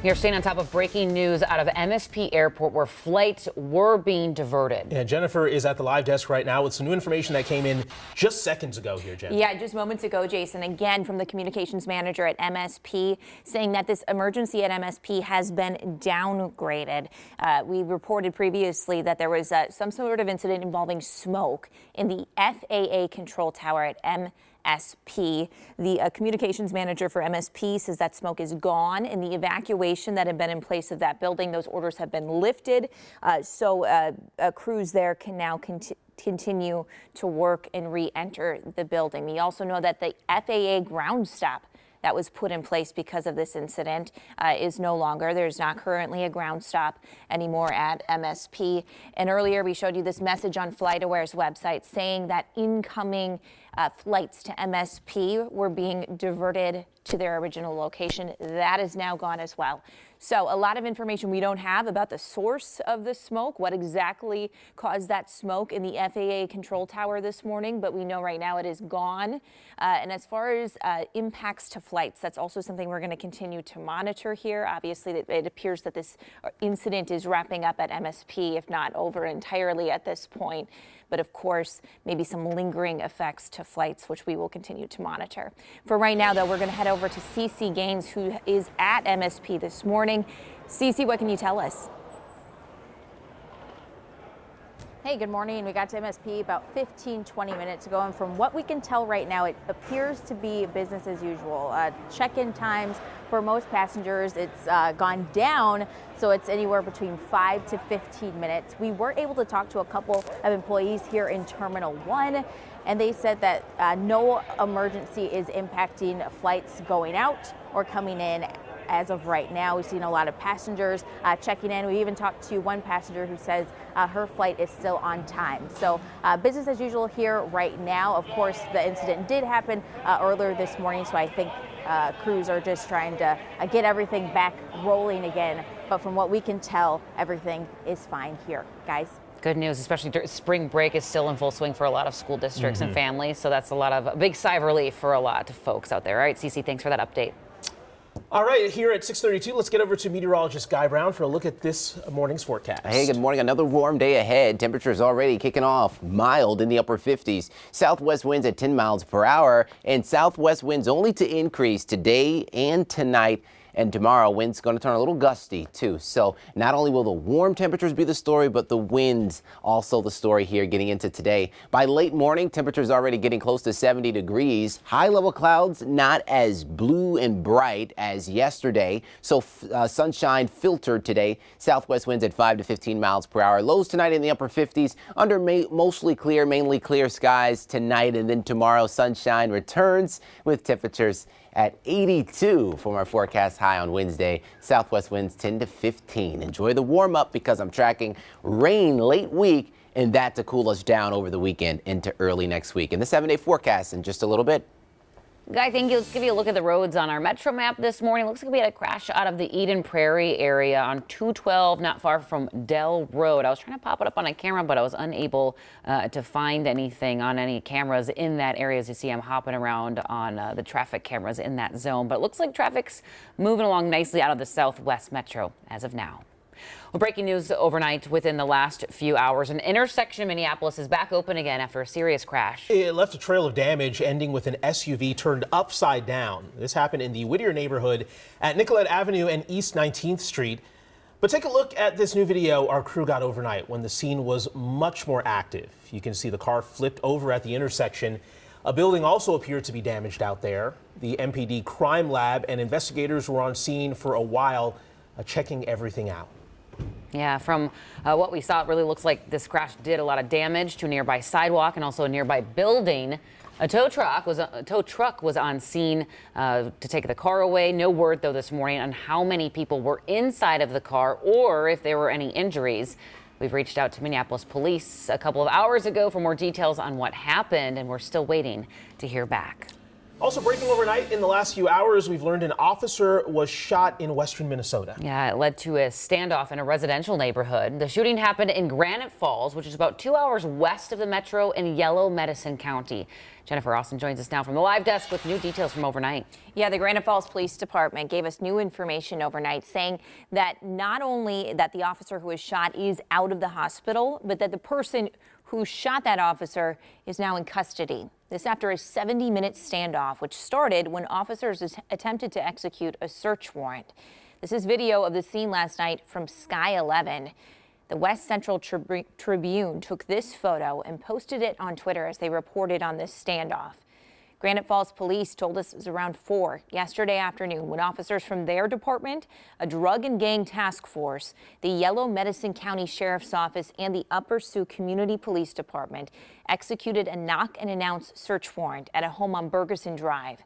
You're staying on top of breaking news out of MSP Airport where flights were being diverted. And Jennifer is at the live desk right now with some new information that came in just seconds ago here, Jen. Yeah, just moments ago, Jason, again from the communications manager at MSP, saying that this emergency at MSP has been downgraded. We reported previously that there was some sort of incident involving smoke in the FAA control tower at MSP. The communications manager for MSP says that smoke is gone and the evacuation that had been in place of that building, those orders have been lifted. So crews there can now continue to work and re-enter the building. We also know that the FAA ground stop that was put in place because of this incident is no longer. There's not currently a ground stop anymore at MSP. And earlier we showed you this message on FlightAware's website saying that incoming flights to MSP were being diverted to their original location. That is now gone as well. So a lot of information we don't have about the source of the smoke, what exactly caused that smoke in the FAA control tower this morning, but we know right now it is gone. And as far as impacts to flights, that's also something we're going to continue to monitor here. Obviously, it appears that this incident is wrapping up at MSP, if not over entirely at this point. But of course, maybe some lingering effects to flights, which we will continue to monitor. For right now, though, we're going to head over to Cece Gaines, who is at MSP this morning. Cece, what can you tell us? Hey, good morning. We got to MSP about 20 minutes ago, and from what we can tell right now, it appears to be business as usual. Check-in times for most passengers, it's gone down, so it's anywhere between 5 to 15 minutes. We were able to talk to a couple of employees here in Terminal 1, and they said that no emergency is impacting flights going out or coming in. As of right now, we've seen a lot of passengers checking in. We even talked to one passenger who says her flight is still on time. So business as usual here right now. Of course, the incident did happen earlier this morning, so I think crews are just trying to get everything back rolling again. But from what we can tell, everything is fine here, guys. Good news, especially during spring break is still in full swing for a lot of school districts and families. So that's a big sigh of relief for a lot of folks out there. All right, Cece, thanks for that update. All right, here at 6:32, let's get over to meteorologist Guy Brown for a look at this morning's forecast. Hey, good morning. Another warm day ahead. Temperatures already kicking off mild in the upper 50s. Southwest winds at 10 miles per hour and southwest winds only to increase today and tonight. And tomorrow, winds going to turn a little gusty, too. So not only will the warm temperatures be the story, but the winds also the story here getting into today. By late morning, temperatures already getting close to 70 degrees. High-level clouds not as blue and bright as yesterday. So sunshine filtered today. Southwest winds at 5 to 15 miles per hour. Lows tonight in the upper 50s. Under mostly clear, mainly clear skies tonight. And then tomorrow, sunshine returns with temperatures at 82 from our forecast high on Wednesday. Southwest winds 10 to 15. Enjoy the warm up because I'm tracking rain late week and that to cool us down over the weekend into early next week. And the 7-day forecast in just a little bit. Guy, thank you. Let's give you a look at the roads on our Metro map this morning. Looks like we had a crash out of the Eden Prairie area on 212, not far from Dell Road. I was trying to pop it up on a camera, but I was unable to find anything on any cameras in that area. As you see, I'm hopping around on the traffic cameras in that zone. But it looks like traffic's moving along nicely out of the Southwest Metro as of now. Well, breaking news overnight within the last few hours. An intersection in Minneapolis is back open again after a serious crash. It left a trail of damage ending with an SUV turned upside down. This happened in the Whittier neighborhood at Nicollet Avenue and East 19th Street. But take a look at this new video our crew got overnight when the scene was much more active. You can see the car flipped over at the intersection. A building also appeared to be damaged out there. The MPD crime lab and investigators were on scene for a while, checking everything out. Yeah, from what we saw, it really looks like this crash did a lot of damage to a nearby sidewalk and also a nearby building. A tow truck was on scene to take the car away. No word, though, this morning on how many people were inside of the car or if there were any injuries. We've reached out to Minneapolis police a couple of hours ago for more details on what happened, and we're still waiting to hear back. Also breaking overnight in the last few hours, we've learned an officer was shot in western Minnesota. Yeah, it led to a standoff in a residential neighborhood. The shooting happened in Granite Falls, which is about 2 hours west of the metro in Yellow Medicine County. Jennifer Austin joins us now from the live desk with new details from overnight. Yeah, the Granite Falls Police Department gave us new information overnight saying that not only that the officer who was shot is out of the hospital, but that the person who shot that officer is now in custody. This after a 70-minute standoff, which started when officers attempted to execute a search warrant. This is video of the scene last night from Sky 11. The West Central Tribune took this photo and posted it on Twitter as they reported on this standoff. Granite Falls Police told us it was around 4 yesterday afternoon when officers from their department, a drug and gang task force, the Yellow Medicine County Sheriff's Office, and the Upper Sioux Community Police Department executed a knock and announce search warrant at a home on Bergeson Drive.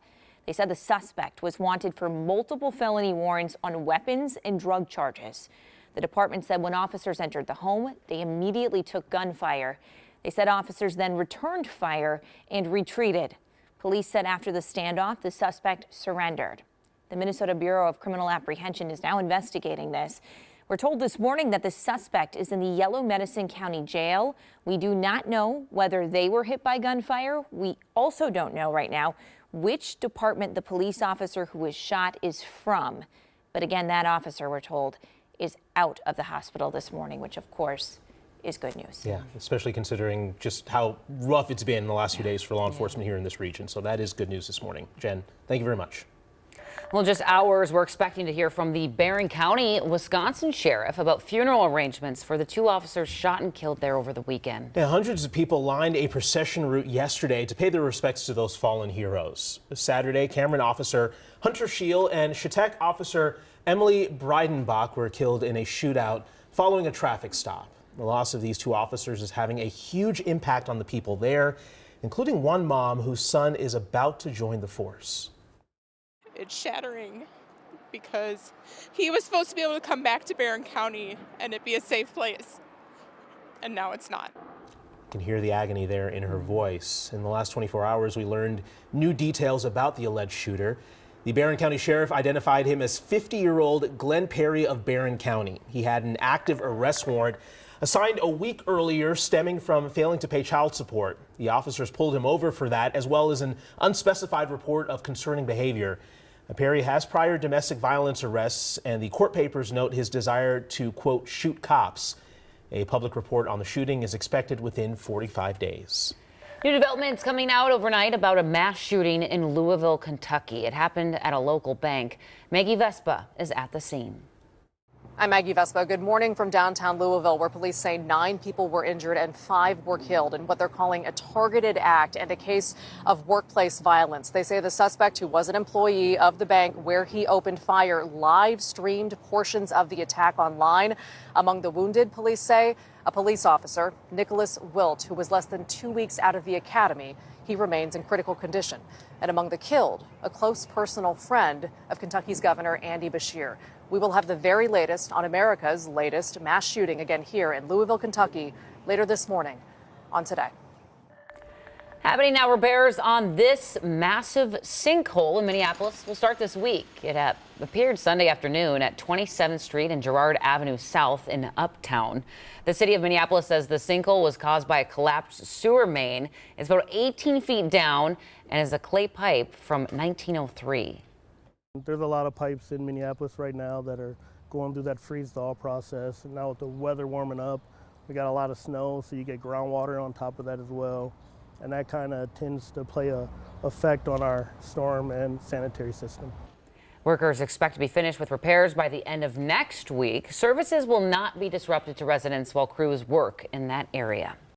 They said the suspect was wanted for multiple felony warrants on weapons and drug charges. The department said when officers entered the home, they immediately took gunfire. They said officers then returned fire and retreated. Police said after the standoff, the suspect surrendered. The Minnesota Bureau of Criminal Apprehension is now investigating this. We're told this morning that the suspect is in the Yellow Medicine County Jail. We do not know whether they were hit by gunfire. We also don't know right now which department the police officer who was shot is from. But again, that officer, we're told, is out of the hospital this morning, which of course is good news. Yeah, especially considering just how rough it's been in the last few days for law enforcement here in this region. So that is good news this morning. Jen, thank you very much. Well, just hours, we're expecting to hear from the Barron County, Wisconsin sheriff about funeral arrangements for the 2 officers shot and killed there over the weekend. Yeah, hundreds of people lined a procession route yesterday to pay their respects to those fallen heroes. Saturday, Cameron officer Hunter Scheel and Chautauqua officer Emily Breidenbach were killed in a shootout following a traffic stop. The loss of these 2 officers is having a huge impact on the people there, including one mom whose son is about to join the force. It's shattering because he was supposed to be able to come back to Barron County and it be a safe place, and now it's not. You can hear the agony there in her voice. In the last 24 hours, we learned new details about the alleged shooter. The Barron County Sheriff identified him as 50-year-old Glenn Perry of Barron County. He had an active arrest warrant assigned a week earlier stemming from failing to pay child support. The officers pulled him over for that, as well as an unspecified report of concerning behavior. Perry has prior domestic violence arrests, and the court papers note his desire to, quote, shoot cops. A public report on the shooting is expected within 45 days. New developments coming out overnight about a mass shooting in Louisville, Kentucky. It happened at a local bank. Maggie Vespa is at the scene. I'm Maggie Vespa. Good morning from downtown Louisville, where police say 9 people were injured and 5 were killed in what they're calling a targeted act and a case of workplace violence. They say the suspect, who was an employee of the bank where he opened fire, live streamed portions of the attack online. Among the wounded, police say, a police officer, Nicholas Wilt, who was less than 2 weeks out of the academy. He remains in critical condition. And among the killed, a close personal friend of Kentucky's Governor Andy Beshear. We will have the very latest on America's latest mass shooting again here in Louisville, Kentucky, later this morning on Today. Happening now, repairs on this massive sinkhole in Minneapolis will start this week. It appeared Sunday afternoon at 27th Street and Girard Avenue South in Uptown. The city of Minneapolis says the sinkhole was caused by a collapsed sewer main. It's about 18 feet down and is a clay pipe from 1903. There's a lot of pipes in Minneapolis right now that are going through that freeze-thaw process. And now with the weather warming up, we got a lot of snow, so you get groundwater on top of that as well. And that kind of tends to play a effect on our storm and sanitary system. Workers expect to be finished with repairs by the end of next week. Services will not be disrupted to residents while crews work in that area.